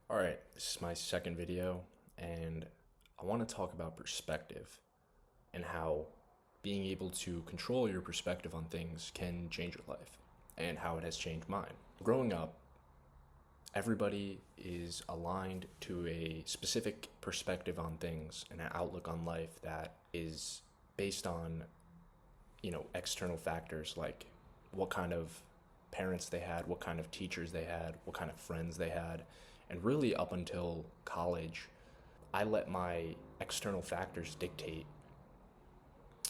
Alright, this is my second video, and I want to talk about perspective and how being able to control your perspective on things can change your life, and how it has changed mine. Growing up, everybody is aligned to a specific perspective on things and an outlook on life that is based on, external factors like what kind of parents they had, what kind of teachers they had, what kind of friends they had. And really, up until college, I let my external factors dictate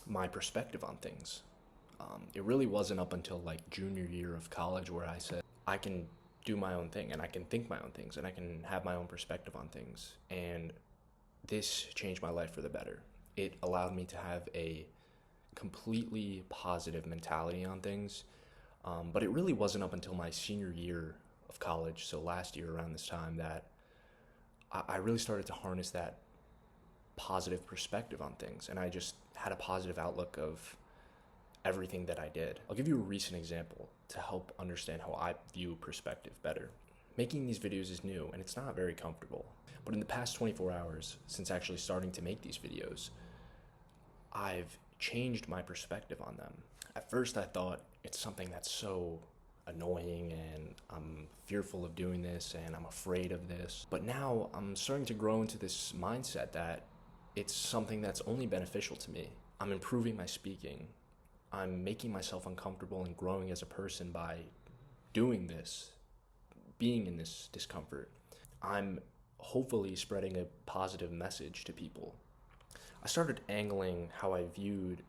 my perspective on things. It really wasn't up until like junior year of college where I said, I can do my own thing and I can think my own things and I can have my own perspective on things. And this changed my life for the better. It allowed me to have a completely positive mentality on things. But it really wasn't up until my senior year of college, so last year around this time, that I really started to harness that positive perspective on things. And I just had a positive outlook of everything that I did. I'll give you a recent example to help understand how I view perspective better. Making these videos is new and it's not very comfortable. But in the past 24 hours, since actually starting to make these videos, I've changed my perspective on them. At first I thought it's something that's so annoying and I'm fearful of doing this and I'm afraid of this. But now I'm starting to grow into this mindset that it's something that's only beneficial to me. I'm improving my speaking. I'm making myself uncomfortable and growing as a person by doing this, being in this discomfort. I'm hopefully spreading a positive message to people. I started angling how I viewed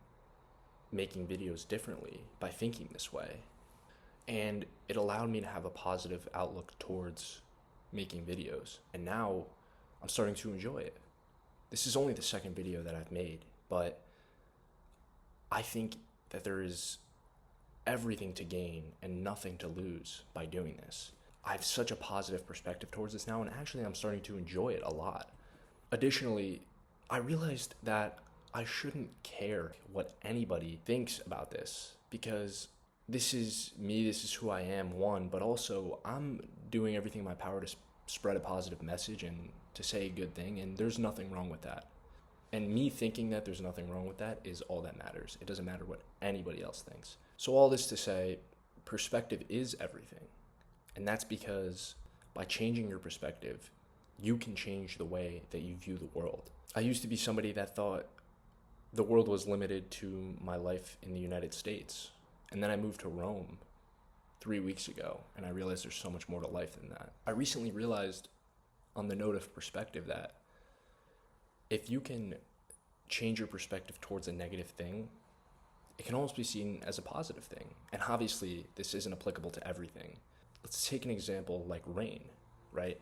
making videos differently by thinking this way. And it allowed me to have a positive outlook towards making videos. And now I'm starting to enjoy it. This is only the second video that I've made, but I think that there is everything to gain and nothing to lose by doing this. I have such a positive perspective towards this now, and actually I'm starting to enjoy it a lot. Additionally, I realized that I shouldn't care what anybody thinks about this, because this is me, this is who I am, one, but also I'm doing everything in my power to spread a positive message and to say a good thing, and there's nothing wrong with that. And me thinking that there's nothing wrong with that is all that matters. It doesn't matter what anybody else thinks. So all this to say, perspective is everything. And that's because by changing your perspective, you can change the way that you view the world. I used to be somebody that thought the world was limited to my life in the United States. And then I moved to Rome 3 weeks ago, and I realized there's so much more to life than that. I recently realized, on the note of perspective, that if you can change your perspective towards a negative thing, it can almost be seen as a positive thing. And obviously, this isn't applicable to everything. Let's take an example like rain, right?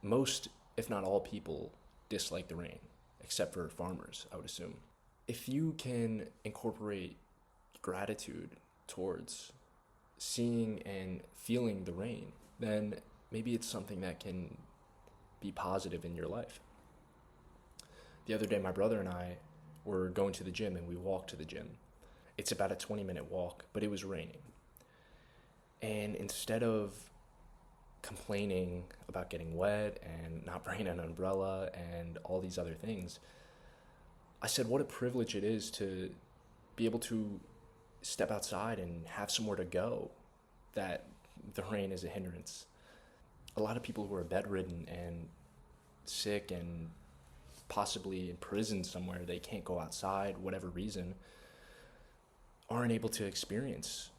Most, if not all people, dislike the rain, except for farmers, I would assume. If you can incorporate gratitude towards seeing and feeling the rain, then maybe it's something that can be positive in your life. The other day, my brother and I were going to the gym and we walked to the gym. It's about a 20-minute walk, but it was raining. And instead of complaining about getting wet and not bringing an umbrella and all these other things, I said what a privilege it is to be able to step outside and have somewhere to go, that the rain is a hindrance. A lot of people who are bedridden and sick and possibly in prison somewhere, they can't go outside, whatever reason, aren't able to experience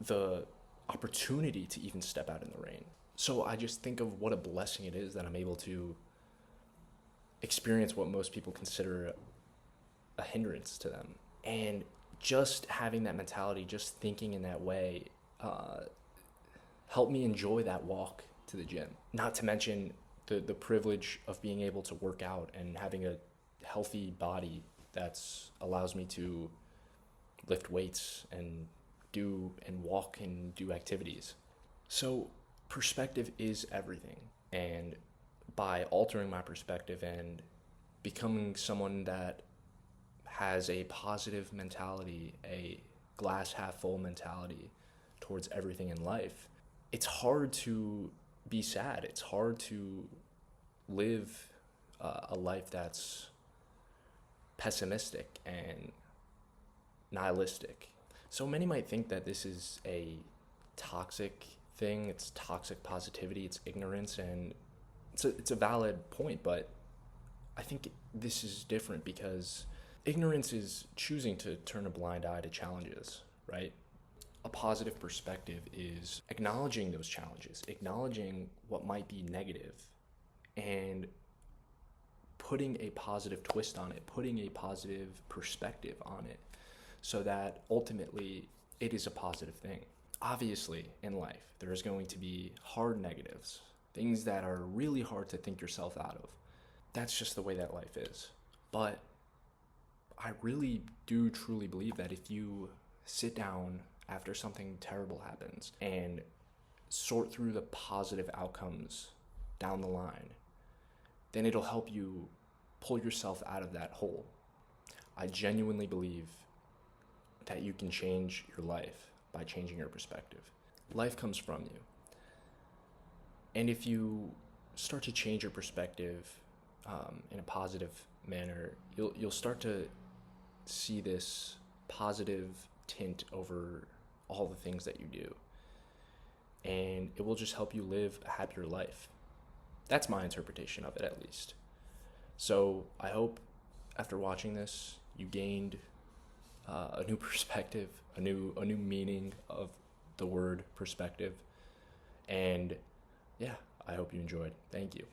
the opportunity to even step out in the rain. So I just think of what a blessing it is that I'm able to experience what most people consider a hindrance to them. And just having that mentality, just thinking in that way, helped me enjoy that walk to the gym. Not to mention the privilege of being able to work out and having a healthy body that allows me to lift weights and walk and do activities. So perspective is everything. And by altering my perspective and becoming someone that has a positive mentality, a glass half full mentality towards everything in life, it's hard to be sad. It's hard to live a life that's pessimistic and nihilistic. So many might think that this is a toxic thing, it's toxic positivity, it's ignorance, and it's a valid point, but I think this is different because ignorance is choosing to turn a blind eye to challenges, right? A positive perspective is acknowledging those challenges, acknowledging what might be negative, and putting a positive twist on it, putting a positive perspective on it, so that ultimately it is a positive thing. Obviously, in life, there is going to be hard negatives, things that are really hard to think yourself out of. That's just the way that life is. But I really do truly believe that if you sit down after something terrible happens and sort through the positive outcomes down the line, then it'll help you pull yourself out of that hole. I genuinely believe that you can change your life by changing your perspective. Life comes from you. And if you start to change your perspective in a positive manner, you'll start to see this positive tint over all the things that you do. And it will just help you live a happier life. That's my interpretation of it, at least. So I hope after watching this, you gained a new perspective, a new meaning of the word perspective. And yeah, I hope you enjoyed. Thank you.